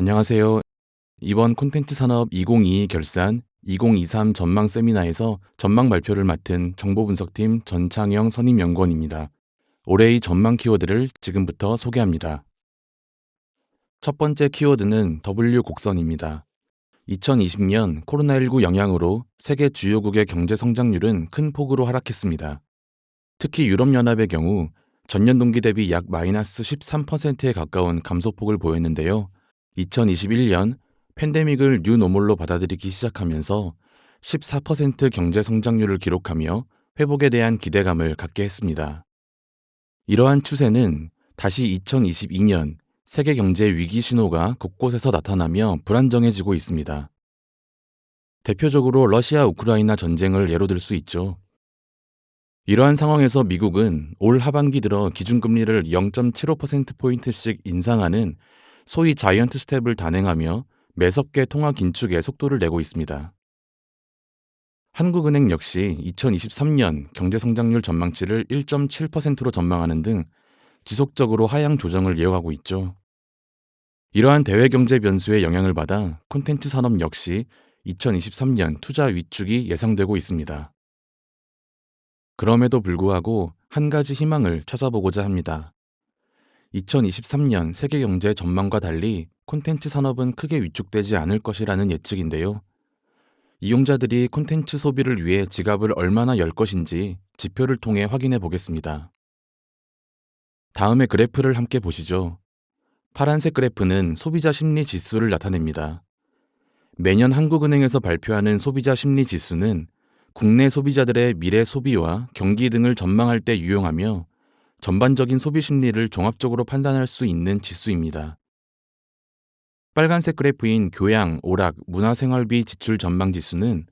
안녕하세요. 이번 콘텐츠 산업 2022 결산 2023 전망 세미나에서 전망 발표를 맡은 정보분석팀 전창영 선임연구원입니다. 올해의 전망 키워드를 지금부터 소개합니다. 첫 번째 키워드는 W 곡선입니다. 2020년 코로나19 영향으로 세계 주요국의 경제 성장률은 큰 폭으로 하락했습니다. 특히 유럽연합의 경우 전년 동기 대비 약 마이너스 13%에 가까운 감소폭을 보였는데요. 2021년 팬데믹을 뉴노멀로 받아들이기 시작하면서 14% 경제 성장률을 기록하며 회복에 대한 기대감을 갖게 했습니다. 이러한 추세는 다시 2022년 세계 경제 위기 신호가 곳곳에서 나타나며 불안정해지고 있습니다. 대표적으로 러시아 우크라이나 전쟁을 예로 들 수 있죠. 이러한 상황에서 미국은 올 하반기 들어 기준금리를 0.75%포인트씩 인상하는 소위 자이언트 스텝을 단행하며 매섭게 통화 긴축에 속도를 내고 있습니다. 한국은행 역시 2023년 경제성장률 전망치를 1.7%로 전망하는 등 지속적으로 하향 조정을 이어가고 있죠. 이러한 대외 경제 변수의 영향을 받아 콘텐츠 산업 역시 2023년 투자 위축이 예상되고 있습니다. 그럼에도 불구하고 한 가지 희망을 찾아보고자 합니다. 2023년 세계 경제 전망과 달리 콘텐츠 산업은 크게 위축되지 않을 것이라는 예측인데요. 이용자들이 콘텐츠 소비를 위해 지갑을 얼마나 열 것인지 지표를 통해 확인해 보겠습니다. 다음에 그래프를 함께 보시죠. 파란색 그래프는 소비자 심리 지수를 나타냅니다. 매년 한국은행에서 발표하는 소비자 심리 지수는 국내 소비자들의 미래 소비와 경기 등을 전망할 때 유용하며 전반적인 소비 심리를 종합적으로 판단할 수 있는 지수입니다. 빨간색 그래프인 교양, 오락, 문화생활비 지출 전망 지수는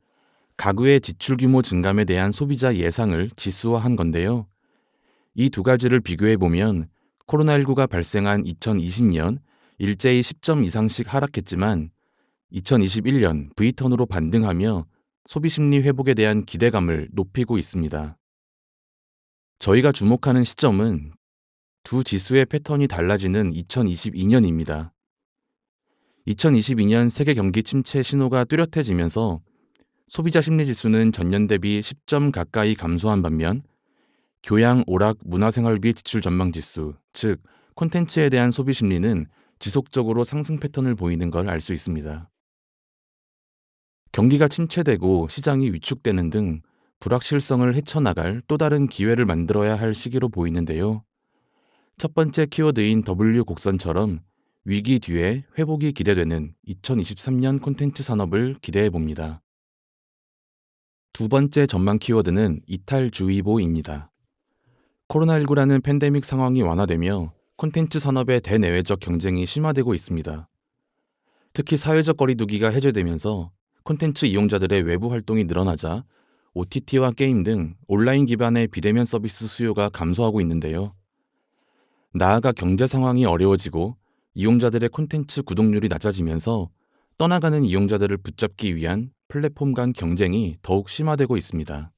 가구의 지출 규모 증감에 대한 소비자 예상을 지수화한 건데요. 이 두 가지를 비교해 보면 코로나19가 발생한 2020년 일제히 10점 이상씩 하락했지만 2021년 V턴으로 반등하며 소비심리 회복에 대한 기대감을 높이고 있습니다. 저희가 주목하는 시점은 두 지수의 패턴이 달라지는 2022년입니다. 2022년 세계 경기 침체 신호가 뚜렷해지면서 소비자 심리 지수는 전년 대비 10점 가까이 감소한 반면 교양, 오락, 문화생활비 지출 전망 지수, 즉 콘텐츠에 대한 소비 심리는 지속적으로 상승 패턴을 보이는 걸 알 수 있습니다. 경기가 침체되고 시장이 위축되는 등 불확실성을 헤쳐나갈 또 다른 기회를 만들어야 할 시기로 보이는데요. 첫 번째 키워드인 W 곡선처럼 위기 뒤에 회복이 기대되는 2023년 콘텐츠 산업을 기대해 봅니다. 두 번째 전망 키워드는 이탈주의보입니다. 코로나19라는 팬데믹 상황이 완화되며 콘텐츠 산업의 대내외적 경쟁이 심화되고 있습니다. 특히 사회적 거리두기가 해제되면서 콘텐츠 이용자들의 외부 활동이 늘어나자 OTT와 게임 등 온라인 기반의 비대면 서비스 수요가 감소하고 있는데요. 나아가 경제 상황이 어려워지고 이용자들의 콘텐츠 구독률이 낮아지면서 떠나가는 이용자들을 붙잡기 위한 플랫폼 간 경쟁이 더욱 심화되고 있습니다.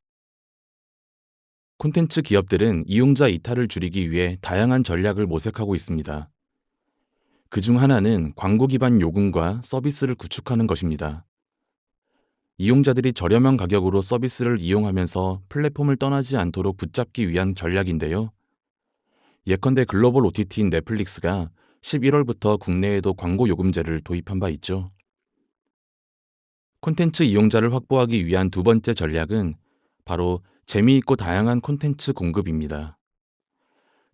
콘텐츠 기업들은 이용자 이탈을 줄이기 위해 다양한 전략을 모색하고 있습니다. 그중 하나는 광고 기반 요금과 서비스를 구축하는 것입니다. 이용자들이 저렴한 가격으로 서비스를 이용하면서 플랫폼을 떠나지 않도록 붙잡기 위한 전략인데요. 예컨대 글로벌 OTT인 넷플릭스가 11월부터 국내에도 광고 요금제를 도입한 바 있죠. 콘텐츠 이용자를 확보하기 위한 두 번째 전략은 바로 재미있고 다양한 콘텐츠 공급입니다.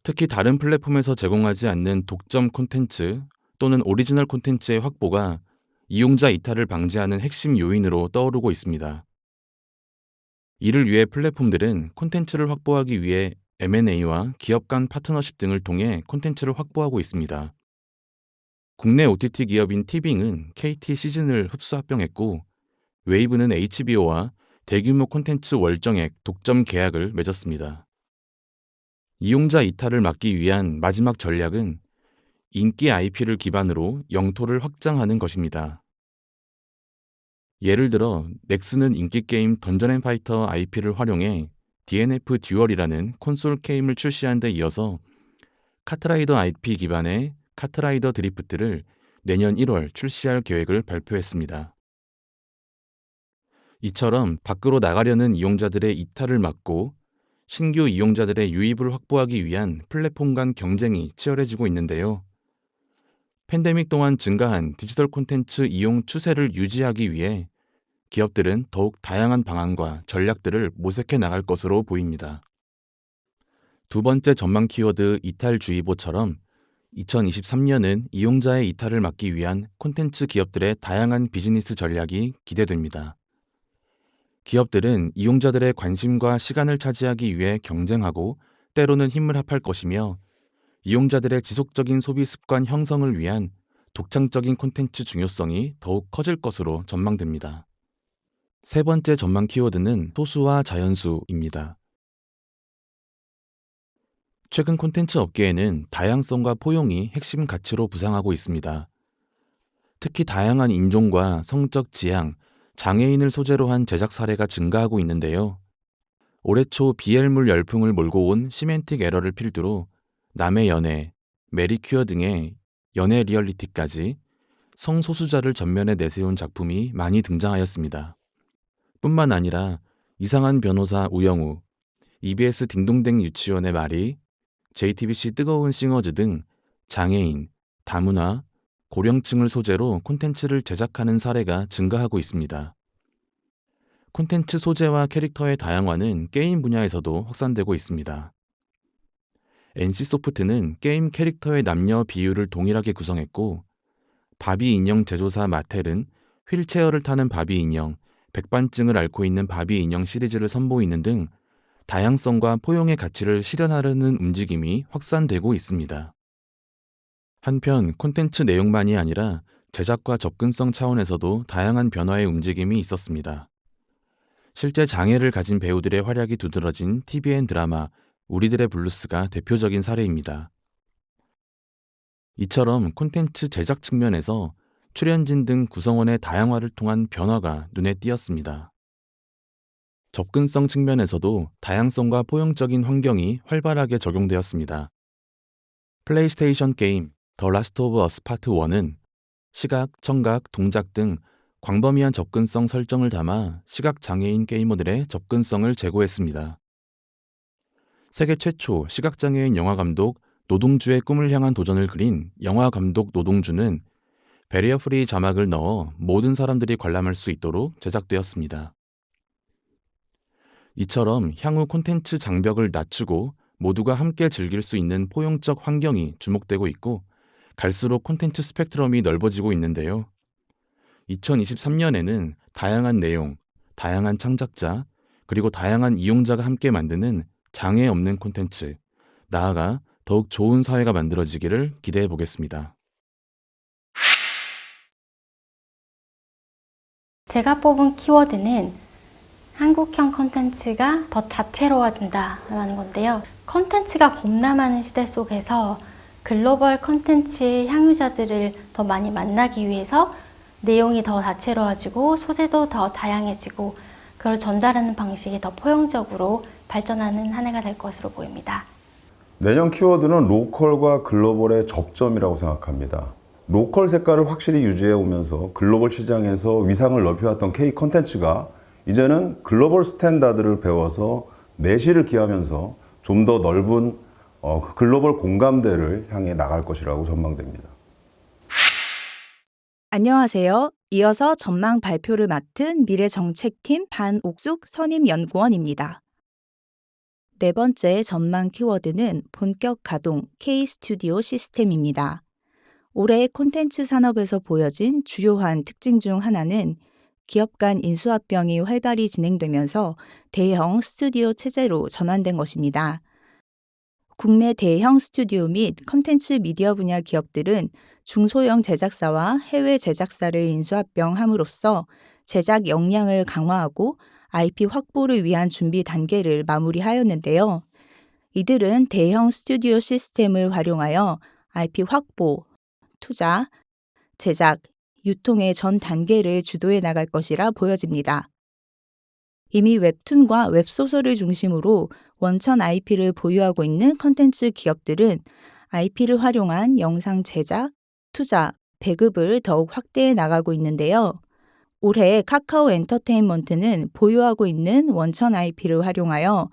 특히 다른 플랫폼에서 제공하지 않는 독점 콘텐츠 또는 오리지널 콘텐츠의 확보가 이용자 이탈을 방지하는 핵심 요인으로 떠오르고 있습니다. 이를 위해 플랫폼들은 콘텐츠를 확보하기 위해 M&A와 기업 간 파트너십 등을 통해 콘텐츠를 확보하고 있습니다. 국내 OTT 기업인 티빙은 KT 시즌을 흡수 합병했고 웨이브는 HBO와 대규모 콘텐츠 월정액 독점 계약을 맺었습니다. 이용자 이탈을 막기 위한 마지막 전략은 인기 IP를 기반으로 영토를 확장하는 것입니다. 예를 들어 넥슨은 인기 게임 던전앤파이터 IP를 활용해 DNF 듀얼이라는 콘솔 게임을 출시한 데 이어서 카트라이더 IP 기반의 카트라이더 드리프트를 내년 1월 출시할 계획을 발표했습니다. 이처럼 밖으로 나가려는 이용자들의 이탈을 막고 신규 이용자들의 유입을 확보하기 위한 플랫폼 간 경쟁이 치열해지고 있는데요. 팬데믹 동안 증가한 디지털 콘텐츠 이용 추세를 유지하기 위해 기업들은 더욱 다양한 방안과 전략들을 모색해 나갈 것으로 보입니다. 두 번째 전망 키워드 이탈주의보처럼 2023년은 이용자의 이탈을 막기 위한 콘텐츠 기업들의 다양한 비즈니스 전략이 기대됩니다. 기업들은 이용자들의 관심과 시간을 차지하기 위해 경쟁하고 때로는 힘을 합할 것이며 이용자들의 지속적인 소비 습관 형성을 위한 독창적인 콘텐츠 중요성이 더욱 커질 것으로 전망됩니다. 세 번째 전망 키워드는 소수와 자연수입니다. 최근 콘텐츠 업계에는 다양성과 포용이 핵심 가치로 부상하고 있습니다. 특히 다양한 인종과 성적 지향, 장애인을 소재로 한 제작 사례가 증가하고 있는데요. 올해 초 BL물 열풍을 몰고 온 시멘틱 에러를 필두로 남의 연애, 메리큐어 등의 연애 리얼리티까지 성소수자를 전면에 내세운 작품이 많이 등장하였습니다. 뿐만 아니라 이상한 변호사 우영우, EBS 딩동댕 유치원의 마리, JTBC 뜨거운 싱어즈 등 장애인, 다문화, 고령층을 소재로 콘텐츠를 제작하는 사례가 증가하고 있습니다. 콘텐츠 소재와 캐릭터의 다양화는 게임 분야에서도 확산되고 있습니다. NC소프트는 게임 캐릭터의 남녀 비율을 동일하게 구성했고, 바비 인형 제조사 마텔은 휠체어를 타는 바비 인형, 백반증을 앓고 있는 바비 인형 시리즈를 선보이는 등 다양성과 포용의 가치를 실현하려는 움직임이 확산되고 있습니다. 한편 콘텐츠 내용만이 아니라 제작과 접근성 차원에서도 다양한 변화의 움직임이 있었습니다. 실제 장애를 가진 배우들의 활약이 두드러진 TVN 드라마 우리들의 블루스가 대표적인 사례입니다. 이처럼 콘텐츠 제작 측면에서 출연진 등 구성원의 다양화를 통한 변화가 눈에 띄었습니다. 접근성 측면에서도 다양성과 포용적인 환경이 활발하게 적용되었습니다. 플레이스테이션 게임 더 라스트 오브 어스 파트 1은 시각, 청각, 동작 등 광범위한 접근성 설정을 담아 시각장애인 게이머들의 접근성을 제고했습니다. 세계 최초 시각장애인 영화감독 노동주의 꿈을 향한 도전을 그린 영화감독 노동주는 배리어 프리 자막을 넣어 모든 사람들이 관람할 수 있도록 제작되었습니다. 이처럼 향후 콘텐츠 장벽을 낮추고 모두가 함께 즐길 수 있는 포용적 환경이 주목되고 있고 갈수록 콘텐츠 스펙트럼이 넓어지고 있는데요. 2023년에는 다양한 내용, 다양한 창작자, 그리고 다양한 이용자가 함께 만드는 장애 없는 콘텐츠, 나아가 더욱 좋은 사회가 만들어지기를 기대해 보겠습니다. 제가 뽑은 키워드는 한국형 콘텐츠가 더 다채로워진다라는 건데요. 콘텐츠가 범람하는 시대 속에서 글로벌 콘텐츠 향유자들을 더 많이 만나기 위해서 내용이 더 다채로워지고 소재도 더 다양해지고 그걸 전달하는 방식이 더 포용적으로 발전하는 한 해가 될 것으로 보입니다. 내년 키워드는 로컬과 글로벌의 접점이라고 생각합니다. 로컬 색깔을 확실히 유지해 오면서 글로벌 시장에서 위상을 넓혀왔던 K 콘텐츠가 이제는 글로벌 스탠다드를 배워서 내실을 기하면서 좀 더 넓은 글로벌 공감대를 향해 나갈 것이라고 전망됩니다. 안녕하세요. 이어서 전망 발표를 맡은 미래정책팀 반옥숙 선임연구원입니다. 네 번째 전망 키워드는 본격 가동 K-스튜디오 시스템입니다. 올해 콘텐츠 산업에서 보여진 주요한 특징 중 하나는 기업 간 인수합병이 활발히 진행되면서 대형 스튜디오 체제로 전환된 것입니다. 국내 대형 스튜디오 및 콘텐츠 미디어 분야 기업들은 중소형 제작사와 해외 제작사를 인수합병함으로써 제작 역량을 강화하고 IP 확보를 위한 준비 단계를 마무리하였는데요. 이들은 대형 스튜디오 시스템을 활용하여 IP 확보, 투자, 제작, 유통의 전 단계를 주도해 나갈 것이라 보여집니다. 이미 웹툰과 웹소설을 중심으로 원천 IP를 보유하고 있는 콘텐츠 기업들은 IP를 활용한 영상 제작, 투자, 배급을 더욱 확대해 나가고 있는데요. 올해 카카오 엔터테인먼트는 보유하고 있는 원천 IP를 활용하여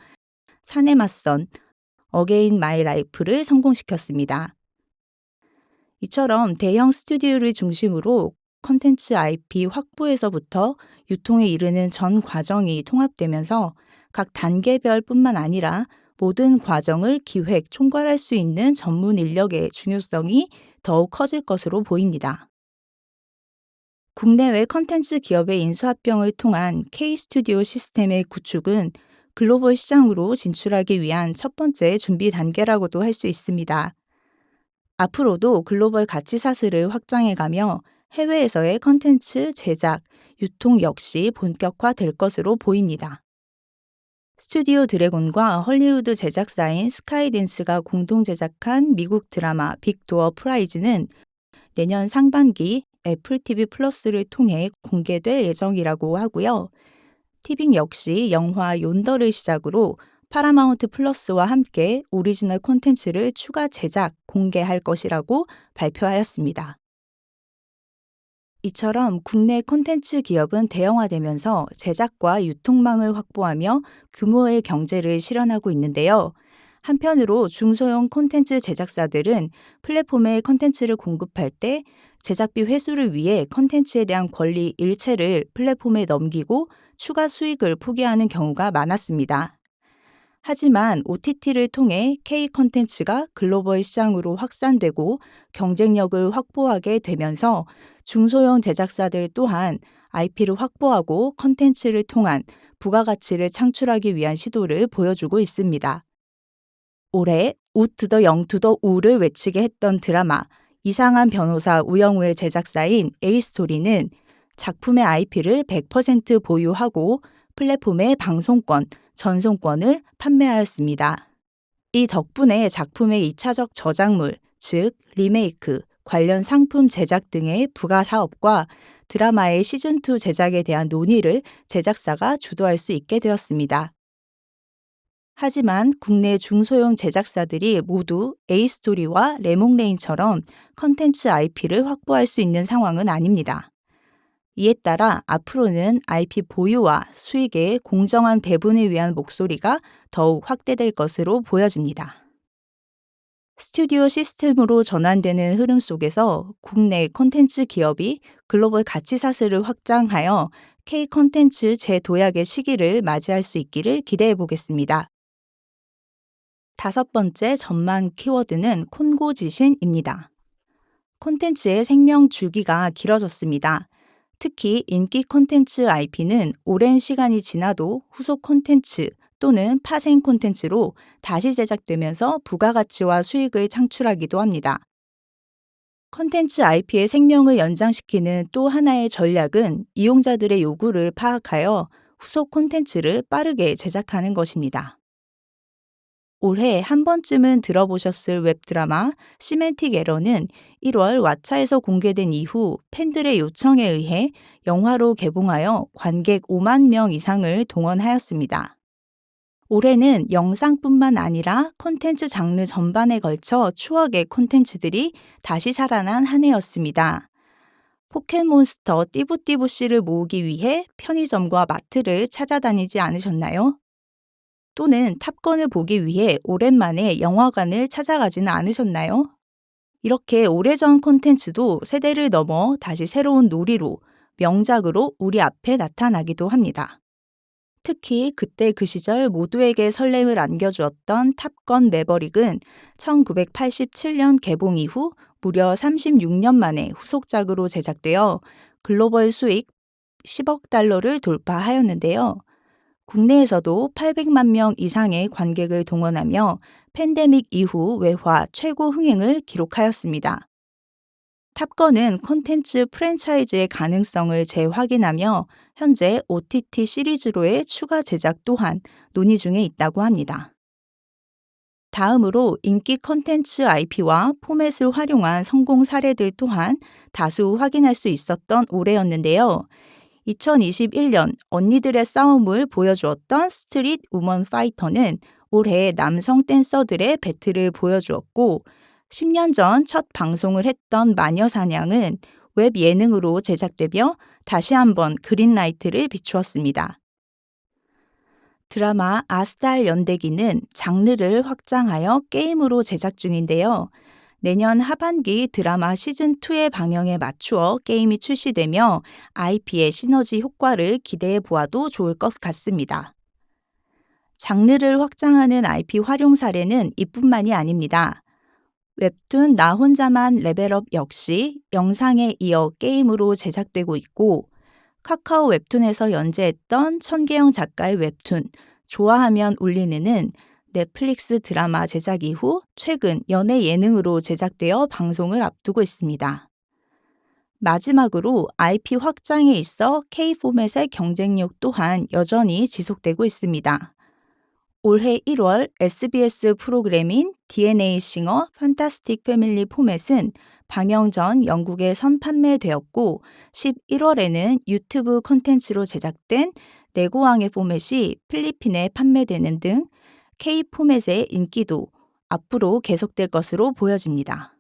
산에 맞선 어게인 마이 라이프를 성공시켰습니다. 이처럼 대형 스튜디오를 중심으로 컨텐츠 IP 확보에서부터 유통에 이르는 전 과정이 통합되면서 각 단계별 뿐만 아니라 모든 과정을 기획, 총괄할 수 있는 전문 인력의 중요성이 더욱 커질 것으로 보입니다. 국내외 컨텐츠 기업의 인수합병을 통한 K-스튜디오 시스템의 구축은 글로벌 시장으로 진출하기 위한 첫 번째 준비 단계라고도 할 수 있습니다. 앞으로도 글로벌 가치 사슬을 확장해가며 해외에서의 컨텐츠 제작, 유통 역시 본격화될 것으로 보입니다. 스튜디오 드래곤과 헐리우드 제작사인 스카이댄스가 공동 제작한 미국 드라마 빅도어 프라이즈는 내년 상반기 애플 TV 플러스를 통해 공개될 예정이라고 하고요. 티빙 역시 영화 욘더를 시작으로 파라마운트 플러스와 함께 오리지널 콘텐츠를 추가 제작, 공개할 것이라고 발표하였습니다. 이처럼 국내 콘텐츠 기업은 대형화되면서 제작과 유통망을 확보하며 규모의 경제를 실현하고 있는데요. 한편으로 중소형 콘텐츠 제작사들은 플랫폼에 콘텐츠를 공급할 때 제작비 회수를 위해 콘텐츠에 대한 권리 일체를 플랫폼에 넘기고 추가 수익을 포기하는 경우가 많았습니다. 하지만 OTT를 통해 K 콘텐츠가 글로벌 시장으로 확산되고 경쟁력을 확보하게 되면서 중소형 제작사들 또한 IP를 확보하고 콘텐츠를 통한 부가가치를 창출하기 위한 시도를 보여주고 있습니다. 올해 우트 더 영투 더 우를 외치게 했던 드라마 이상한 변호사 우영우의 제작사인 A스토리는 작품의 IP를 100% 보유하고 플랫폼의 방송권, 전송권을 판매하였습니다. 이 덕분에 작품의 2차적 저작물, 즉 리메이크, 관련 상품 제작 등의 부가 사업과 드라마의 시즌2 제작에 대한 논의를 제작사가 주도할 수 있게 되었습니다. 하지만 국내 중소형 제작사들이 모두 A스토리와 레몽레인처럼 컨텐츠 IP를 확보할 수 있는 상황은 아닙니다. 이에 따라 앞으로는 IP 보유와 수익의 공정한 배분을 위한 목소리가 더욱 확대될 것으로 보여집니다. 스튜디오 시스템으로 전환되는 흐름 속에서 국내 콘텐츠 기업이 글로벌 가치 사슬을 확장하여 K 콘텐츠 재도약의 시기를 맞이할 수 있기를 기대해 보겠습니다. 5번째 전망 키워드는 콘고지신입니다. 콘텐츠의 생명 주기가 길어졌습니다. 특히 인기 콘텐츠 IP는 오랜 시간이 지나도 후속 콘텐츠 또는 파생 콘텐츠로 다시 제작되면서 부가가치와 수익을 창출하기도 합니다. 콘텐츠 IP의 생명을 연장시키는 또 하나의 전략은 이용자들의 요구를 파악하여 후속 콘텐츠를 빠르게 제작하는 것입니다. 올해 한 번쯤은 들어보셨을 웹드라마 시멘틱 에러는 1월 왓챠에서 공개된 이후 팬들의 요청에 의해 영화로 개봉하여 관객 5만 명 이상을 동원하였습니다. 올해는 영상뿐만 아니라 콘텐츠 장르 전반에 걸쳐 추억의 콘텐츠들이 다시 살아난 한 해였습니다. 포켓몬스터 띠부띠부씨를 모으기 위해 편의점과 마트를 찾아다니지 않으셨나요? 또는 탑건을 보기 위해 오랜만에 영화관을 찾아가지는 않으셨나요? 이렇게 오래전 콘텐츠도 세대를 넘어 다시 새로운 놀이로, 명작으로 우리 앞에 나타나기도 합니다. 특히 그때 그 시절 모두에게 설렘을 안겨주었던 탑건 매버릭은 1987년 개봉 이후 무려 36년 만에 후속작으로 제작되어 글로벌 수익 10억 달러를 돌파하였는데요. 국내에서도 800만 명 이상의 관객을 동원하며 팬데믹 이후 외화 최고 흥행을 기록하였습니다. 탑건은 콘텐츠 프랜차이즈의 가능성을 재확인하며 현재 OTT 시리즈로의 추가 제작 또한 논의 중에 있다고 합니다. 다음으로 인기 콘텐츠 IP와 포맷을 활용한 성공 사례들 또한 다수 확인할 수 있었던 올해였는데요. 2021년 언니들의 싸움을 보여주었던 스트릿 우먼 파이터는 올해 남성 댄서들의 배틀을 보여주었고 10년 전 첫 방송을 했던 마녀사냥은 웹 예능으로 제작되며 다시 한번 그린라이트를 비추었습니다. 드라마 아스달 연대기는 장르를 확장하여 게임으로 제작 중인데요. 내년 하반기 드라마 시즌2의 방영에 맞추어 게임이 출시되며 IP의 시너지 효과를 기대해 보아도 좋을 것 같습니다. 장르를 확장하는 IP 활용 사례는 이뿐만이 아닙니다. 웹툰 나 혼자만 레벨업 역시 영상에 이어 게임으로 제작되고 있고, 카카오 웹툰에서 연재했던 천계영 작가의 웹툰 좋아하면 울리는은 넷플릭스 드라마 제작 이후 최근 연예 예능으로 제작되어 방송을 앞두고 있습니다. 마지막으로 IP 확장에 있어 K 포맷의 경쟁력 또한 여전히 지속되고 있습니다. 올해 1월 SBS 프로그램인 DNA 싱어 판타스틱 패밀리 포맷은 방영 전 영국에 선판매되었고 11월에는 유튜브 콘텐츠로 제작된 내고왕의 포맷이 필리핀에 판매되는 등 K 포맷의 인기도 앞으로 계속될 것으로 보여집니다.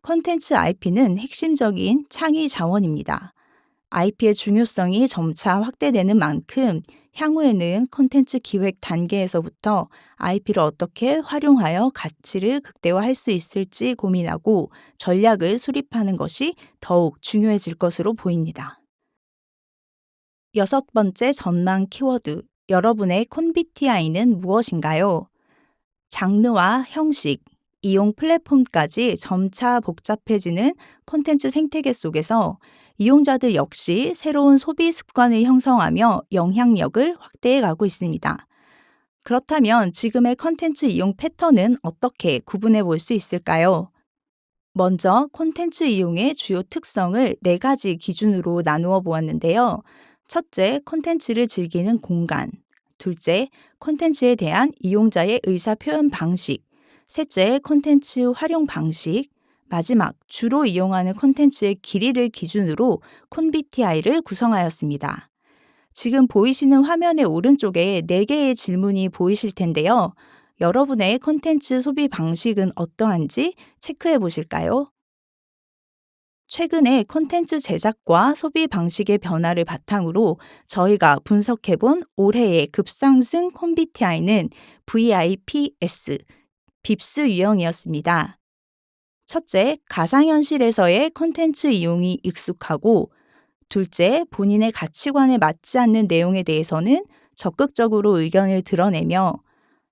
콘텐츠 IP는 핵심적인 창의 자원입니다. IP의 중요성이 점차 확대되는 만큼 향후에는 콘텐츠 기획 단계에서부터 IP를 어떻게 활용하여 가치를 극대화할 수 있을지 고민하고 전략을 수립하는 것이 더욱 중요해질 것으로 보입니다. 6번째 전망 키워드, 여러분의 콘비티아이는 무엇인가요? 장르와 형식, 이용 플랫폼까지 점차 복잡해지는 콘텐츠 생태계 속에서 이용자들 역시 새로운 소비 습관을 형성하며 영향력을 확대해 가고 있습니다. 그렇다면 지금의 콘텐츠 이용 패턴은 어떻게 구분해 볼 수 있을까요? 먼저 콘텐츠 이용의 주요 특성을 4가지 기준으로 나누어 보았는데요. 첫째, 콘텐츠를 즐기는 공간. 둘째, 콘텐츠에 대한 이용자의 의사 표현 방식. 셋째, 콘텐츠 활용 방식. 마지막, 주로 이용하는 콘텐츠의 길이를 기준으로 콘비티아이를 구성하였습니다. 지금 보이시는 화면의 오른쪽에 4개의 질문이 보이실 텐데요. 여러분의 콘텐츠 소비 방식은 어떠한지 체크해 보실까요? 최근에 콘텐츠 제작과 소비 방식의 변화를 바탕으로 저희가 분석해본 올해의 급상승 콘비티아이는 VIPS, 빕스 유형이었습니다. 첫째, 가상현실에서의 콘텐츠 이용이 익숙하고, 둘째, 본인의 가치관에 맞지 않는 내용에 대해서는 적극적으로 의견을 드러내며,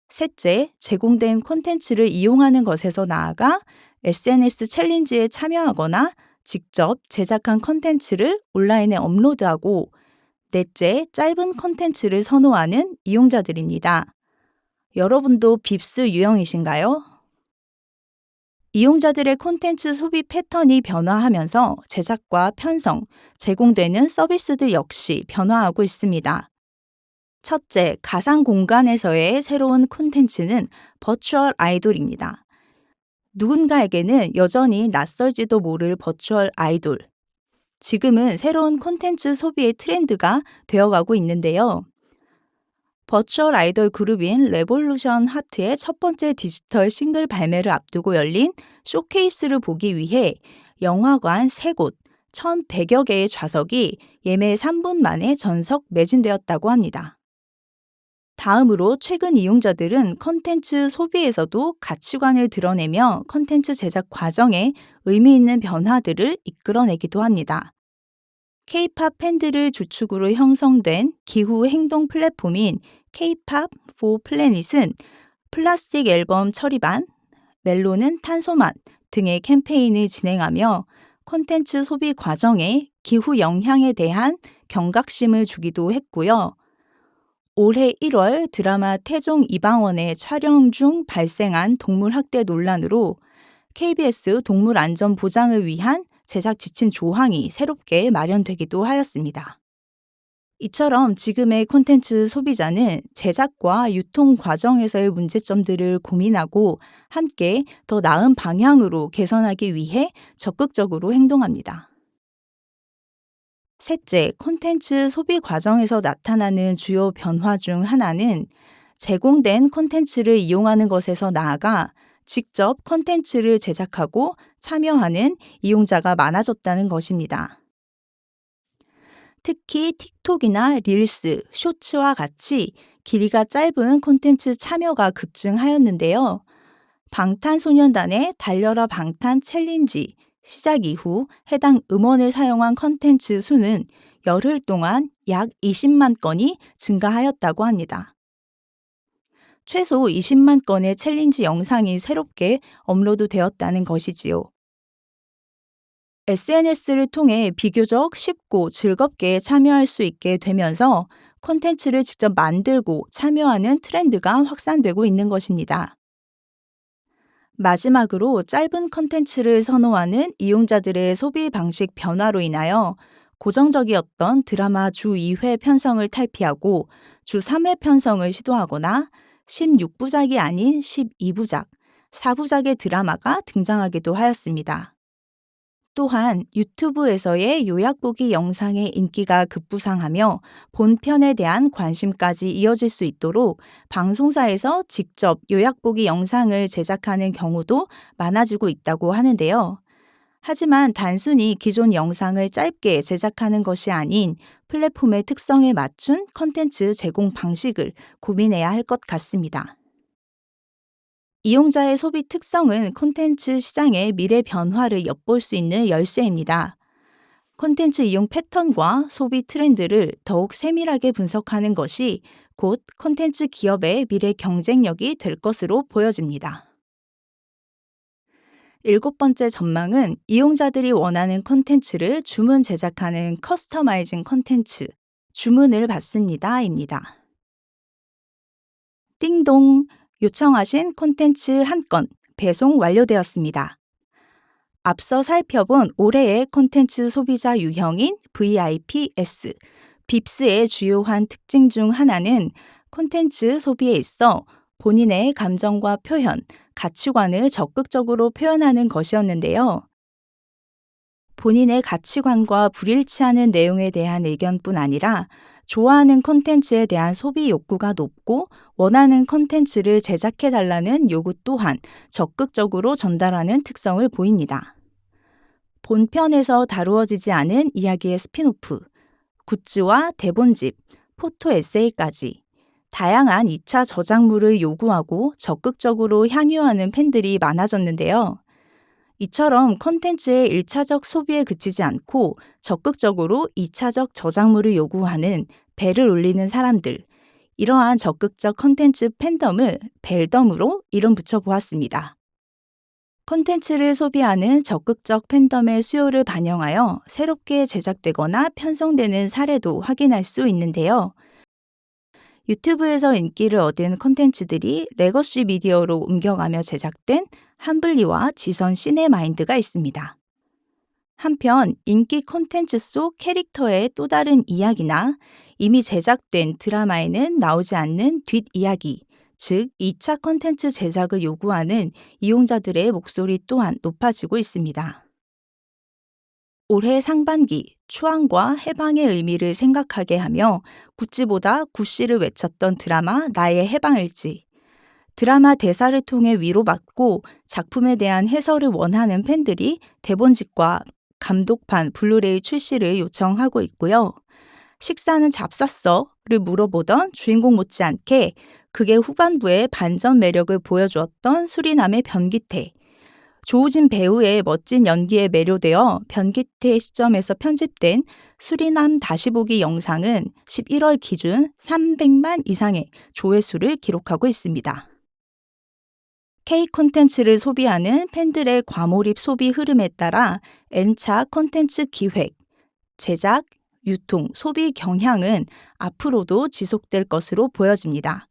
셋째, 제공된 콘텐츠를 이용하는 것에서 나아가 SNS 챌린지에 참여하거나 직접 제작한 콘텐츠를 온라인에 업로드하고, 넷째, 짧은 콘텐츠를 선호하는 이용자들입니다. 여러분도 빕스 유형이신가요? 이용자들의 콘텐츠 소비 패턴이 변화하면서 제작과 편성, 제공되는 서비스들 역시 변화하고 있습니다. 첫째, 가상 공간에서의 새로운 콘텐츠는 버추얼 아이돌입니다. 누군가에게는 여전히 낯설지도 모를 버추얼 아이돌. 지금은 새로운 콘텐츠 소비의 트렌드가 되어가고 있는데요. 버추얼 아이돌 그룹인 레볼루션 하트의 첫 번째 디지털 싱글 발매를 앞두고 열린 쇼케이스를 보기 위해 영화관 3곳, 1,100여 개의 좌석이 예매 3분 만에 전석 매진되었다고 합니다. 다음으로 최근 이용자들은 콘텐츠 소비에서도 가치관을 드러내며 콘텐츠 제작 과정에 의미 있는 변화들을 이끌어내기도 합니다. K-팝 팬들을 주축으로 형성된 기후 행동 플랫폼인 K-팝 for Planet은 플라스틱 앨범 처리반, 멜로는 탄소만 등의 캠페인을 진행하며 콘텐츠 소비 과정에 기후 영향에 대한 경각심을 주기도 했고요. 올해 1월 드라마 태종 이방원의 촬영 중 발생한 동물 학대 논란으로 KBS 동물 안전 보장을 위한 제작 지침 조항이 새롭게 마련되기도 하였습니다. 이처럼 지금의 콘텐츠 소비자는 제작과 유통 과정에서의 문제점들을 고민하고 함께 더 나은 방향으로 개선하기 위해 적극적으로 행동합니다. 셋째, 콘텐츠 소비 과정에서 나타나는 주요 변화 중 하나는 제공된 콘텐츠를 이용하는 것에서 나아가 직접 콘텐츠를 제작하고 참여하는 이용자가 많아졌다는 것입니다. 특히 틱톡이나 릴스, 쇼츠와 같이 길이가 짧은 콘텐츠 참여가 급증하였는데요. 방탄소년단의 달려라 방탄 챌린지 시작 이후 해당 음원을 사용한 콘텐츠 수는 열흘 동안 약 20만 건이 증가하였다고 합니다. 최소 20만 건의 챌린지 영상이 새롭게 업로드되었다는 것이지요. SNS를 통해 비교적 쉽고 즐겁게 참여할 수 있게 되면서 콘텐츠를 직접 만들고 참여하는 트렌드가 확산되고 있는 것입니다. 마지막으로 짧은 콘텐츠를 선호하는 이용자들의 소비 방식 변화로 인하여 고정적이었던 드라마 주 2회 편성을 탈피하고 주 3회 편성을 시도하거나 16부작이 아닌 12부작, 4부작의 드라마가 등장하기도 하였습니다. 또한 유튜브에서의 요약보기 영상의 인기가 급부상하며 본편에 대한 관심까지 이어질 수 있도록 방송사에서 직접 요약보기 영상을 제작하는 경우도 많아지고 있다고 하는데요. 하지만 단순히 기존 영상을 짧게 제작하는 것이 아닌 플랫폼의 특성에 맞춘 콘텐츠 제공 방식을 고민해야 할 것 같습니다. 이용자의 소비 특성은 콘텐츠 시장의 미래 변화를 엿볼 수 있는 열쇠입니다. 콘텐츠 이용 패턴과 소비 트렌드를 더욱 세밀하게 분석하는 것이 곧 콘텐츠 기업의 미래 경쟁력이 될 것으로 보여집니다. 7번째 전망은 이용자들이 원하는 콘텐츠를 주문 제작하는 커스터마이징 콘텐츠, 주문을 받습니다.입니다. 띵동! 요청하신 콘텐츠 한 건 배송 완료되었습니다. 앞서 살펴본 올해의 콘텐츠 소비자 유형인 VIPS, 빕스의 주요한 특징 중 하나는 콘텐츠 소비에 있어 본인의 감정과 표현, 가치관을 적극적으로 표현하는 것이었는데요. 본인의 가치관과 불일치하는 내용에 대한 의견뿐 아니라 좋아하는 콘텐츠에 대한 소비 욕구가 높고 원하는 콘텐츠를 제작해달라는 요구 또한 적극적으로 전달하는 특성을 보입니다. 본편에서 다루어지지 않은 이야기의 스핀오프, 굿즈와 대본집, 포토 에세이까지 다양한 2차 저작물을 요구하고 적극적으로 향유하는 팬들이 많아졌는데요. 이처럼 콘텐츠의 1차적 소비에 그치지 않고 적극적으로 2차적 저작물을 요구하는 벨을 울리는 사람들, 이러한 적극적 콘텐츠 팬덤을 벨덤으로 이름 붙여보았습니다. 콘텐츠를 소비하는 적극적 팬덤의 수요를 반영하여 새롭게 제작되거나 편성되는 사례도 확인할 수 있는데요. 유튜브에서 인기를 얻은 콘텐츠들이 레거시 미디어로 옮겨가며 제작된 함블리와 지선 시네마인드가 있습니다. 한편 인기 콘텐츠 속 캐릭터의 또 다른 이야기나 이미 제작된 드라마에는 나오지 않는 뒷이야기, 즉 2차 콘텐츠 제작을 요구하는 이용자들의 목소리 또한 높아지고 있습니다. 올해 상반기 추앙과 해방의 의미를 생각하게 하며 구찌보다 구씨를 외쳤던 드라마 나의 해방일지, 드라마 대사를 통해 위로받고 작품에 대한 해설을 원하는 팬들이 대본집과 감독판 블루레이 출시를 요청하고 있고요. 식사는 잡쌌어?를 물어보던 주인공 못지않게 극의 후반부에 반전 매력을 보여주었던 수리남의 변기태, 조우진 배우의 멋진 연기에 매료되어 변기태 시점에서 편집된 수리남 다시 보기 영상은 11월 기준 300만 이상의 조회수를 기록하고 있습니다. K 콘텐츠를 소비하는 팬들의 과몰입 소비 흐름에 따라 N차 콘텐츠 기획, 제작, 유통, 소비 경향은 앞으로도 지속될 것으로 보여집니다.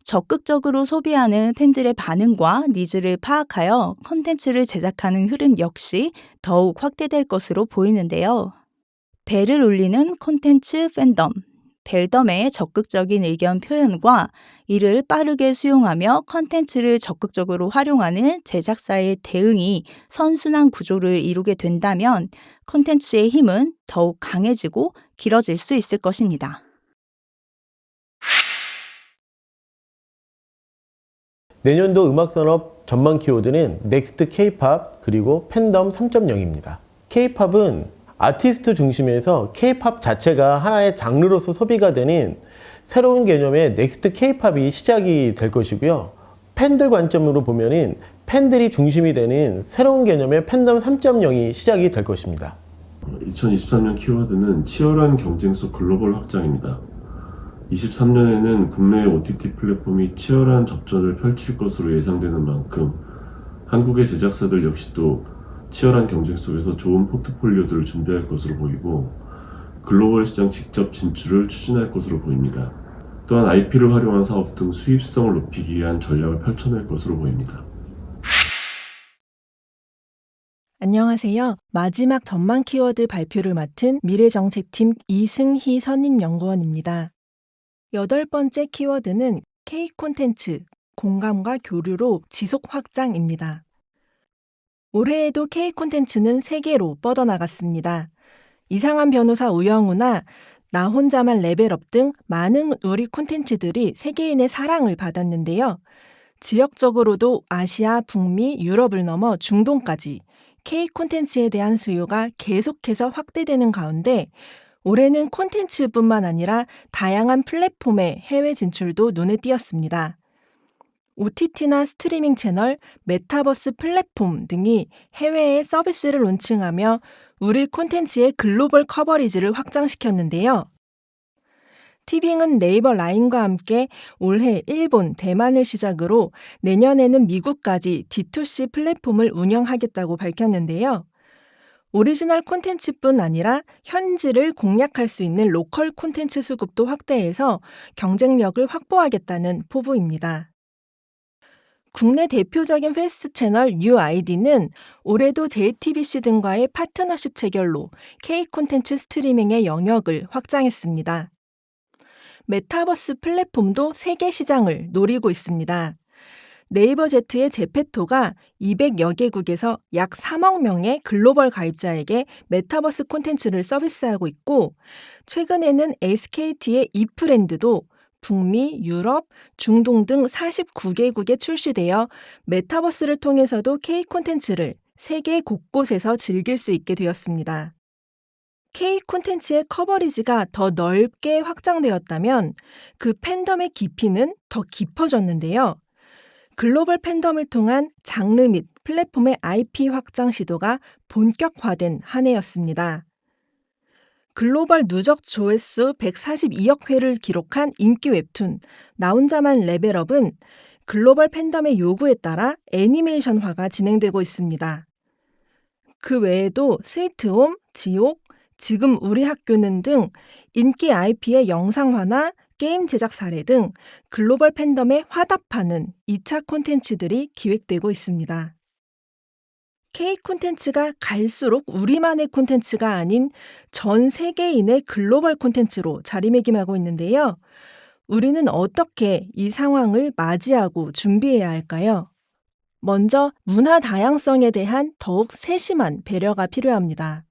적극적으로 소비하는 팬들의 반응과 니즈를 파악하여 콘텐츠를 제작하는 흐름 역시 더욱 확대될 것으로 보이는데요. 벨을 울리는 콘텐츠 팬덤, 벨덤의 적극적인 의견 표현과 이를 빠르게 수용하며 콘텐츠를 적극적으로 활용하는 제작사의 대응이 선순환 구조를 이루게 된다면 콘텐츠의 힘은 더욱 강해지고 길어질 수 있을 것입니다. 내년도 음악산업 전망 키워드는 넥스트 K-팝 그리고 팬덤 3.0입니다. K-팝은 아티스트 중심에서 K-팝 자체가 하나의 장르로서 소비가 되는 새로운 개념의 넥스트 K-팝이 시작이 될 것이고요. 팬들 관점으로 보면은 팬들이 중심이 되는 새로운 개념의 팬덤 3.0이 시작이 될 것입니다. 2023년 키워드는 치열한 경쟁 속 글로벌 확장입니다. 23년에는 국내 OTT 플랫폼이 치열한 접전을 펼칠 것으로 예상되는 만큼 한국의 제작사들 역시도 치열한 경쟁 속에서 좋은 포트폴리오들을 준비할 것으로 보이고 글로벌 시장 직접 진출을 추진할 것으로 보입니다. 또한 IP를 활용한 사업 등 수입성을 높이기 위한 전략을 펼쳐낼 것으로 보입니다. 안녕하세요. 마지막 전망 키워드 발표를 맡은 미래정책팀 이승희 선임연구원입니다. 8번째 키워드는 K 콘텐츠, 공감과 교류로 지속 확장입니다. 올해에도 K 콘텐츠는 세계로 뻗어나갔습니다. 이상한 변호사 우영우나 나 혼자만 레벨업 등 많은 우리 콘텐츠들이 세계인의 사랑을 받았는데요. 지역적으로도 아시아, 북미, 유럽을 넘어 중동까지 K 콘텐츠에 대한 수요가 계속해서 확대되는 가운데 올해는 콘텐츠뿐만 아니라 다양한 플랫폼의 해외 진출도 눈에 띄었습니다. OTT나 스트리밍 채널, 메타버스 플랫폼 등이 해외에 서비스를 론칭하며 우리 콘텐츠의 글로벌 커버리지를 확장시켰는데요. 티빙은 네이버 라인과 함께 올해 일본, 대만을 시작으로 내년에는 미국까지 D2C 플랫폼을 운영하겠다고 밝혔는데요. 오리지널 콘텐츠뿐 아니라 현지를 공략할 수 있는 로컬 콘텐츠 수급도 확대해서 경쟁력을 확보하겠다는 포부입니다. 국내 대표적인 패스트 채널 UID는 올해도 JTBC 등과의 파트너십 체결로 K 콘텐츠 스트리밍의 영역을 확장했습니다. 메타버스 플랫폼도 세계 시장을 노리고 있습니다. 네이버 Z의 제페토가 200여 개국에서 약 3억 명의 글로벌 가입자에게 메타버스 콘텐츠를 서비스하고 있고 최근에는 SKT의 이프랜드도 북미, 유럽, 중동 등 49개국에 출시되어 메타버스를 통해서도 K 콘텐츠를 세계 곳곳에서 즐길 수 있게 되었습니다. K 콘텐츠의 커버리지가 더 넓게 확장되었다면 그 팬덤의 깊이는 더 깊어졌는데요. 글로벌 팬덤을 통한 장르 및 플랫폼의 IP 확장 시도가 본격화된 한 해였습니다. 글로벌 누적 조회수 142억 회를 기록한 인기 웹툰 나 혼자만 레벨업은 글로벌 팬덤의 요구에 따라 애니메이션화가 진행되고 있습니다. 그 외에도 스위트홈, 지옥, 지금 우리 학교는 등 인기 IP의 영상화나 게임 제작 사례 등 글로벌 팬덤에 화답하는 2차 콘텐츠들이 기획되고 있습니다. K 콘텐츠가 갈수록 우리만의 콘텐츠가 아닌 전 세계인의 글로벌 콘텐츠로 자리매김하고 있는데요. 우리는 어떻게 이 상황을 맞이하고 준비해야 할까요? 먼저 문화 다양성에 대한 더욱 세심한 배려가 필요합니다.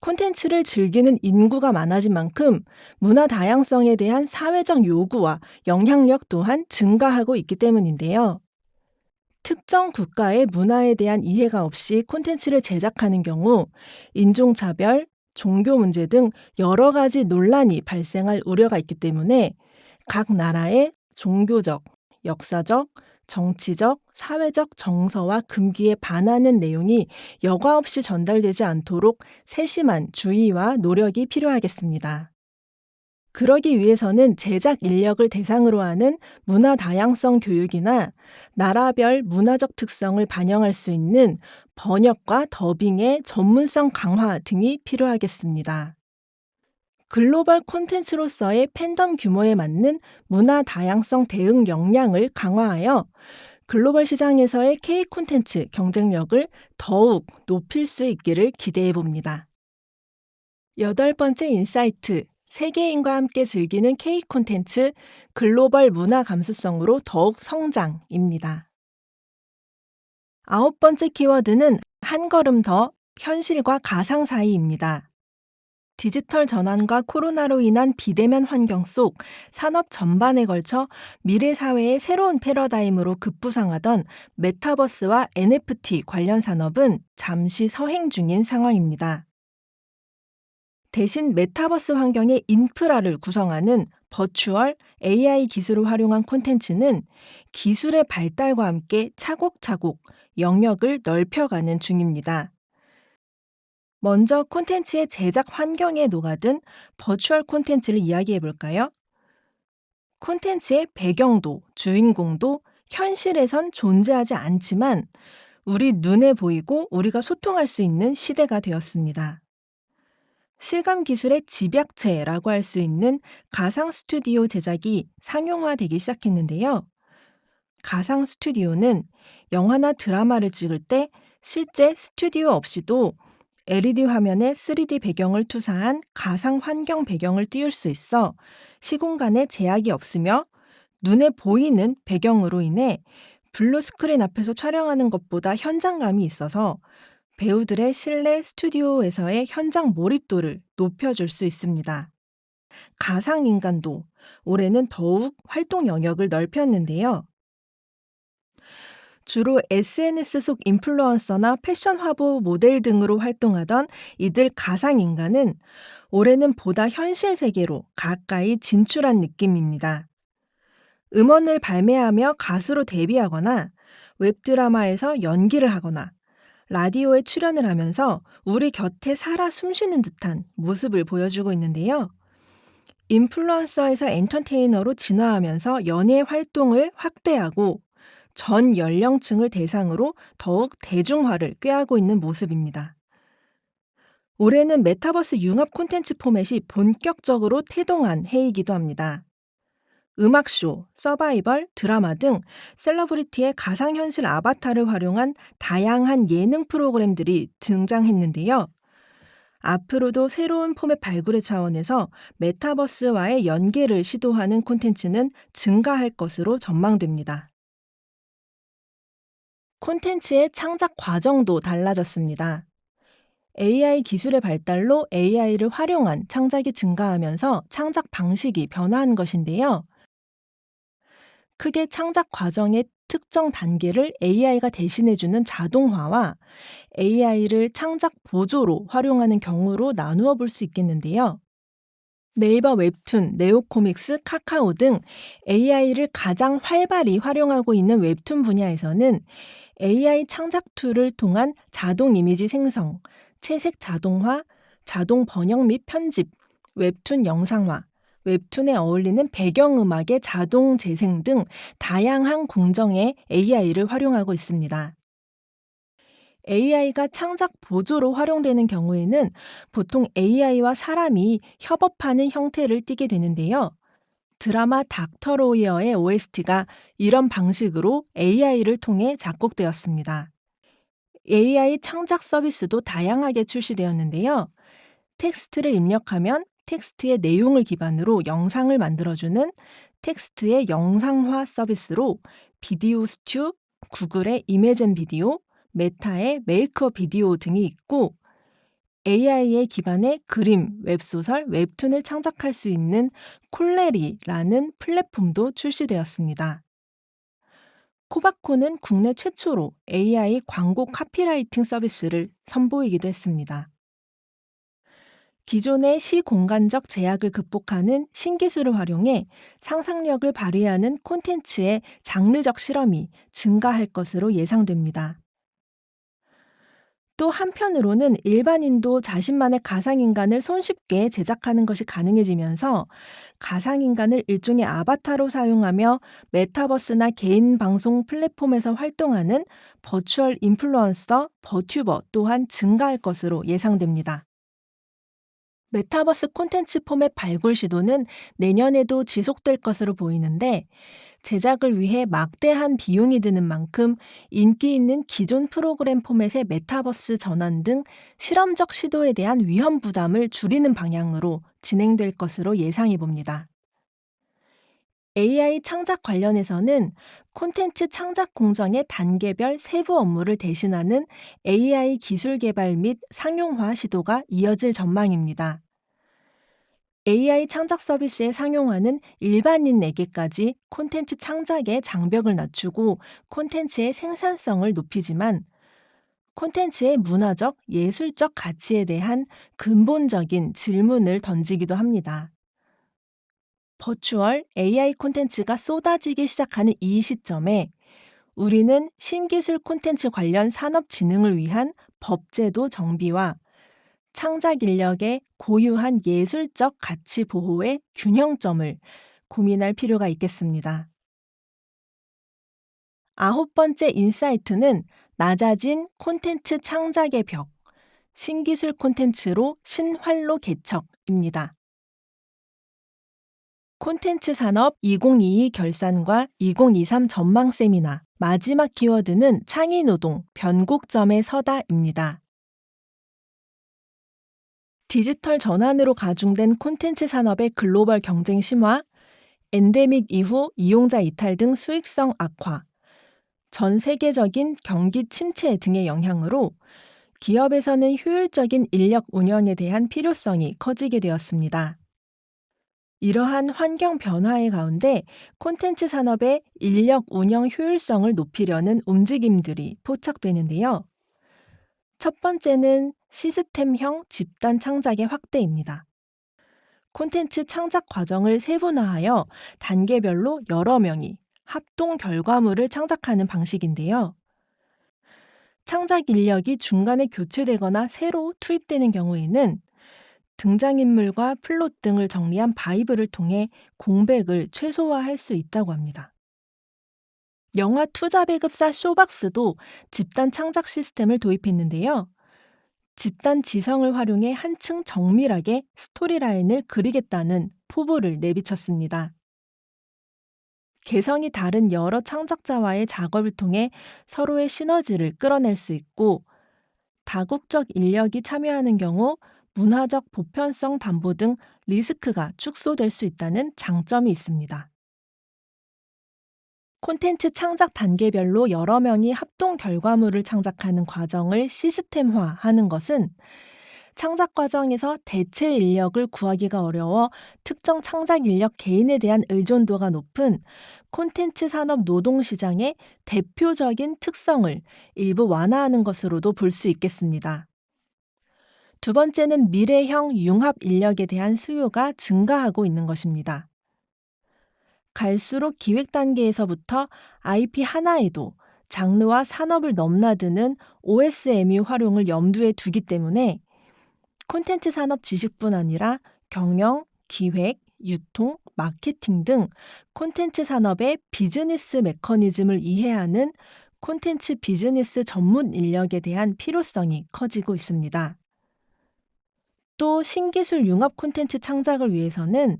콘텐츠를 즐기는 인구가 많아진 만큼 문화 다양성에 대한 사회적 요구와 영향력 또한 증가하고 있기 때문인데요. 특정 국가의 문화에 대한 이해가 없이 콘텐츠를 제작하는 경우 인종차별, 종교 문제 등 여러 가지 논란이 발생할 우려가 있기 때문에 각 나라의 종교적, 역사적, 정치적, 사회적 정서와 금기에 반하는 내용이 여과 없이 전달되지 않도록 세심한 주의와 노력이 필요하겠습니다. 그러기 위해서는 제작 인력을 대상으로 하는 문화 다양성 교육이나 나라별 문화적 특성을 반영할 수 있는 번역과 더빙의 전문성 강화 등이 필요하겠습니다. 글로벌 콘텐츠로서의 팬덤 규모에 맞는 문화 다양성 대응 역량을 강화하여 글로벌 시장에서의 K 콘텐츠 경쟁력을 더욱 높일 수 있기를 기대해 봅니다. 8번째 인사이트, 세계인과 함께 즐기는 K 콘텐츠 글로벌 문화 감수성으로 더욱 성장입니다. 9번째 키워드는 한 걸음 더 현실과 가상 사이입니다. 디지털 전환과 코로나로 인한 비대면 환경 속 산업 전반에 걸쳐 미래 사회의 새로운 패러다임으로 급부상하던 메타버스와 NFT 관련 산업은 잠시 서행 중인 상황입니다. 대신 메타버스 환경의 인프라를 구성하는 버추얼 AI 기술을 활용한 콘텐츠는 기술의 발달과 함께 차곡차곡 영역을 넓혀가는 중입니다. 먼저 콘텐츠의 제작 환경에 녹아든 버추얼 콘텐츠를 이야기해 볼까요? 콘텐츠의 배경도 주인공도 현실에선 존재하지 않지만 우리 눈에 보이고 우리가 소통할 수 있는 시대가 되었습니다. 실감 기술의 집약체라고 할 수 있는 가상 스튜디오 제작이 상용화되기 시작했는데요. 가상 스튜디오는 영화나 드라마를 찍을 때 실제 스튜디오 없이도 LED 화면에 3D 배경을 투사한 가상 환경 배경을 띄울 수 있어 시공간에 제약이 없으며 눈에 보이는 배경으로 인해 블루 스크린 앞에서 촬영하는 것보다 현장감이 있어서 배우들의 실내 스튜디오에서의 현장 몰입도를 높여줄 수 있습니다. 가상인간도 올해는 더욱 활동 영역을 넓혔는데요. 주로 SNS 속 인플루언서나 패션 화보 모델 등으로 활동하던 이들 가상인간은 올해는 보다 현실 세계로 가까이 진출한 느낌입니다. 음원을 발매하며 가수로 데뷔하거나 웹드라마에서 연기를 하거나 라디오에 출연을 하면서 우리 곁에 살아 숨쉬는 듯한 모습을 보여주고 있는데요. 인플루언서에서 엔터테이너로 진화하면서 연예 활동을 확대하고 전 연령층을 대상으로 더욱 대중화를 꾀하고 있는 모습입니다. 올해는 메타버스 융합 콘텐츠 포맷이 본격적으로 태동한 해이기도 합니다. 음악쇼, 서바이벌, 드라마 등 셀러브리티의 가상현실 아바타를 활용한 다양한 예능 프로그램들이 등장했는데요. 앞으로도 새로운 포맷 발굴의 차원에서 메타버스와의 연계를 시도하는 콘텐츠는 증가할 것으로 전망됩니다. 콘텐츠의 창작 과정도 달라졌습니다. AI 기술의 발달로 AI를 활용한 창작이 증가하면서 창작 방식이 변화한 것인데요. 크게 창작 과정의 특정 단계를 AI가 대신해주는 자동화와 AI를 창작 보조로 활용하는 경우로 나누어 볼 수 있겠는데요. 네이버 웹툰, 네오코믹스, 카카오 등 AI를 가장 활발히 활용하고 있는 웹툰 분야에서는 AI 창작 툴을 통한 자동 이미지 생성, 채색 자동화, 자동 번역 및 편집, 웹툰 영상화, 웹툰에 어울리는 배경음악의 자동 재생 등 다양한 공정에 AI를 활용하고 있습니다. AI가 창작 보조로 활용되는 경우에는 보통 AI와 사람이 협업하는 형태를 띠게 되는데요. 드라마 닥터 로이어의 OST가 이런 방식으로 AI를 통해 작곡되었습니다. AI 창작 서비스도 다양하게 출시되었는데요. 텍스트를 입력하면 텍스트의 내용을 기반으로 영상을 만들어주는 텍스트의 영상화 서비스로 비디오 스튜, 구글의 이매진 비디오, 메타의 메이크업 비디오 등이 있고 AI의 기반의 그림, 웹소설, 웹툰을 창작할 수 있는 콜레리라는 플랫폼도 출시되었습니다. 코바코는 국내 최초로 AI 광고 카피라이팅 서비스를 선보이기도 했습니다. 기존의 시공간적 제약을 극복하는 신기술을 활용해 상상력을 발휘하는 콘텐츠의 장르적 실험이 증가할 것으로 예상됩니다. 또 한편으로는 일반인도 자신만의 가상인간을 손쉽게 제작하는 것이 가능해지면서 가상인간을 일종의 아바타로 사용하며 메타버스나 개인 방송 플랫폼에서 활동하는 버추얼 인플루언서, 버튜버 또한 증가할 것으로 예상됩니다. 메타버스 콘텐츠 포맷 발굴 시도는 내년에도 지속될 것으로 보이는데 제작을 위해 막대한 비용이 드는 만큼 인기 있는 기존 프로그램 포맷의 메타버스 전환 등 실험적 시도에 대한 위험 부담을 줄이는 방향으로 진행될 것으로 예상해 봅니다. AI 창작 관련해서는 콘텐츠 창작 공정의 단계별 세부 업무를 대신하는 AI 기술 개발 및 상용화 시도가 이어질 전망입니다. AI 창작 서비스에 상용하는 일반인에게까지 콘텐츠 창작의 장벽을 낮추고 콘텐츠의 생산성을 높이지만 콘텐츠의 문화적, 예술적 가치에 대한 근본적인 질문을 던지기도 합니다. 버추얼 AI 콘텐츠가 쏟아지기 시작하는 이 시점에 우리는 신기술 콘텐츠 관련 산업 진흥을 위한 법제도 정비와 창작 인력의 고유한 예술적 가치 보호의 균형점을 고민할 필요가 있겠습니다. 9번째 인사이트는 낮아진 콘텐츠 창작의 벽, 신기술 콘텐츠로 신활로 개척입니다. 콘텐츠 산업 2022 결산과 2023 전망 세미나 마지막 키워드는 창의노동, 변곡점에 서다입니다. 디지털 전환으로 가중된 콘텐츠 산업의 글로벌 경쟁 심화, 엔데믹 이후 이용자 이탈 등 수익성 악화, 전 세계적인 경기 침체 등의 영향으로 기업에서는 효율적인 인력 운영에 대한 필요성이 커지게 되었습니다. 이러한 환경 변화의 가운데 콘텐츠 산업의 인력 운영 효율성을 높이려는 움직임들이 포착되는데요. 첫 번째는 시스템형 집단 창작의 확대입니다. 콘텐츠 창작 과정을 세분화하여 단계별로 여러 명이 합동 결과물을 창작하는 방식인데요. 창작 인력이 중간에 교체되거나 새로 투입되는 경우에는 등장인물과 플롯 등을 정리한 바이브를 통해 공백을 최소화할 수 있다고 합니다. 영화 투자 배급사 쇼박스도 집단 창작 시스템을 도입했는데요. 집단 지성을 활용해 한층 정밀하게 스토리라인을 그리겠다는 포부를 내비쳤습니다. 개성이 다른 여러 창작자와의 작업을 통해 서로의 시너지를 끌어낼 수 있고 다국적 인력이 참여하는 경우 문화적 보편성 담보 등 리스크가 축소될 수 있다는 장점이 있습니다. 콘텐츠 창작 단계별로 여러 명이 합동 결과물을 창작하는 과정을 시스템화하는 것은 창작 과정에서 대체 인력을 구하기가 어려워 특정 창작 인력 개인에 대한 의존도가 높은 콘텐츠 산업 노동시장의 대표적인 특성을 일부 완화하는 것으로도 볼 수 있겠습니다. 두 번째는 미래형 융합 인력에 대한 수요가 증가하고 있는 것입니다. 갈수록 기획 단계에서부터 IP 하나에도 장르와 산업을 넘나드는 OSMU 활용을 염두에 두기 때문에 콘텐츠 산업 지식뿐 아니라 경영, 기획, 유통, 마케팅 등 콘텐츠 산업의 비즈니스 메커니즘을 이해하는 콘텐츠 비즈니스 전문 인력에 대한 필요성이 커지고 있습니다. 또 신기술 융합 콘텐츠 창작을 위해서는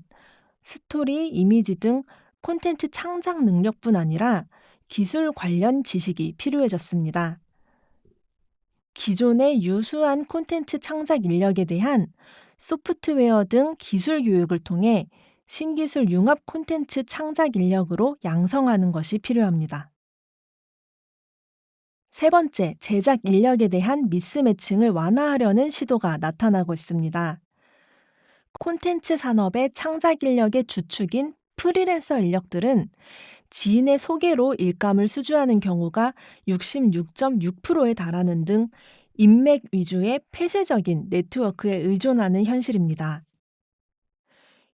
스토리, 이미지 등 콘텐츠 창작 능력뿐 아니라 기술 관련 지식이 필요해졌습니다. 기존의 유수한 콘텐츠 창작 인력에 대한 소프트웨어 등 기술 교육을 통해 신기술 융합 콘텐츠 창작 인력으로 양성하는 것이 필요합니다. 세 번째, 제작 인력에 대한 미스매칭을 완화하려는 시도가 나타나고 있습니다. 콘텐츠 산업의 창작 인력의 주축인 프리랜서 인력들은 지인의 소개로 일감을 수주하는 경우가 66.6%에 달하는 등 인맥 위주의 폐쇄적인 네트워크에 의존하는 현실입니다.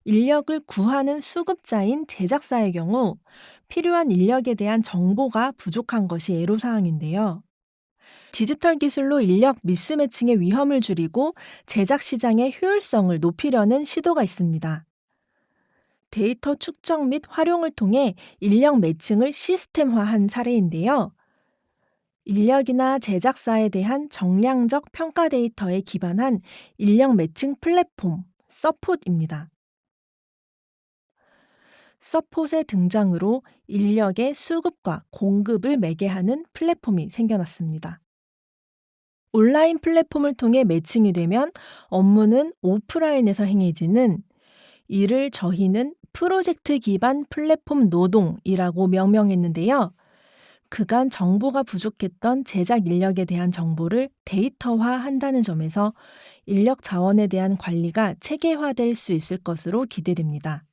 인력을 구하는 수급자인 제작사의 경우 필요한 인력에 대한 정보가 부족한 것이 애로사항인데요. 디지털 기술로 인력 미스매칭의 위험을 줄이고 제작 시장의 효율성을 높이려는 시도가 있습니다. 데이터 축적 및 활용을 통해 인력 매칭을 시스템화한 사례인데요. 인력이나 제작사에 대한 정량적 평가 데이터에 기반한 인력 매칭 플랫폼 서폿입니다. 서폿의 등장으로 인력의 수급과 공급을 매개하는 플랫폼이 생겨났습니다. 온라인 플랫폼을 통해 매칭이 되면 업무는 오프라인에서 행해지는 이를 저희는 프로젝트 기반 플랫폼 노동이라고 명명했는데요. 그간 정보가 부족했던 제작 인력에 대한 정보를 데이터화한다는 점에서 인력 자원에 대한 관리가 체계화될 수 있을 것으로 기대됩니다.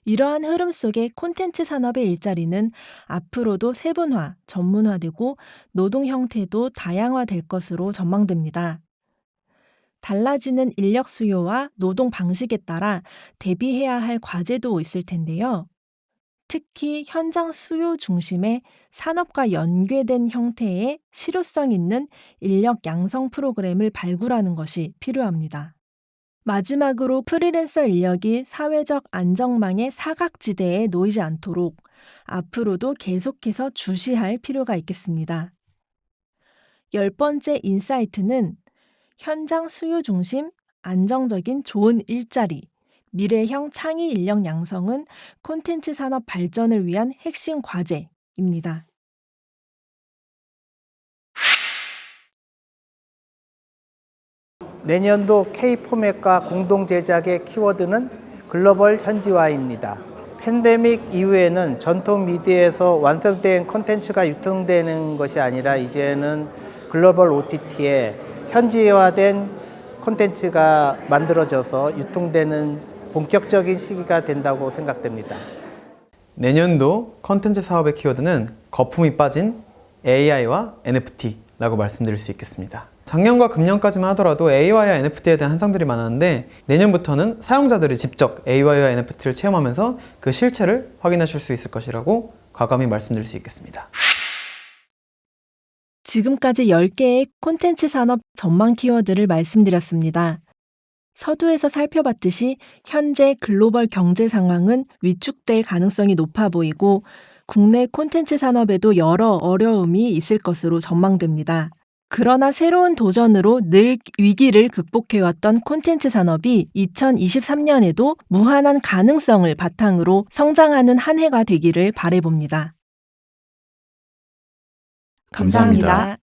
이러한 흐름 속에 콘텐츠 산업의 일자리는 앞으로도 세분화, 전문화되고 노동 형태도 다양화될 것으로 전망됩니다. 달라지는 인력 수요와 노동 방식에 따라 대비해야 할 과제도 있을 텐데요. 특히 현장 수요 중심의 산업과 연계된 형태의 실효성 있는 인력 양성 프로그램을 발굴하는 것이 필요합니다. 마지막으로 프리랜서 인력이 사회적 안정망의 사각지대에 놓이지 않도록 앞으로도 계속해서 주시할 필요가 있겠습니다. 10번째 인사이트는 현장 수요 중심, 안정적인 좋은 일자리, 미래형 창의 인력 양성은 콘텐츠 산업 발전을 위한 핵심 과제입니다. 내년도 K 포맷과 공동 제작의 키워드는 글로벌 현지화입니다. 팬데믹 이후에는 전통 미디어에서 완성된 콘텐츠가 유통되는 것이 아니라 이제는 글로벌 OTT에 현지화된 콘텐츠가 만들어져서 유통되는 본격적인 시기가 된다고 생각됩니다. 내년도 컨텐츠 사업의 키워드는 거품이 빠진 AI와 NFT라고 말씀드릴 수 있겠습니다. 작년과 금년까지만 하더라도 AI와 NFT에 대한 한상들이 많았는데 내년부터는 사용자들이 직접 AI와 NFT를 체험하면서 그 실체를 확인하실 수 있을 것이라고 과감히 말씀드릴 수 있겠습니다. 지금까지 10개의 콘텐츠 산업 전망 키워드를 말씀드렸습니다. 서두에서 살펴봤듯이 현재 글로벌 경제 상황은 위축될 가능성이 높아 보이고 국내 콘텐츠 산업에도 여러 어려움이 있을 것으로 전망됩니다. 그러나 새로운 도전으로 늘 위기를 극복해왔던 콘텐츠 산업이 2023년에도 무한한 가능성을 바탕으로 성장하는 한 해가 되기를 바라봅니다. 감사합니다. 감사합니다.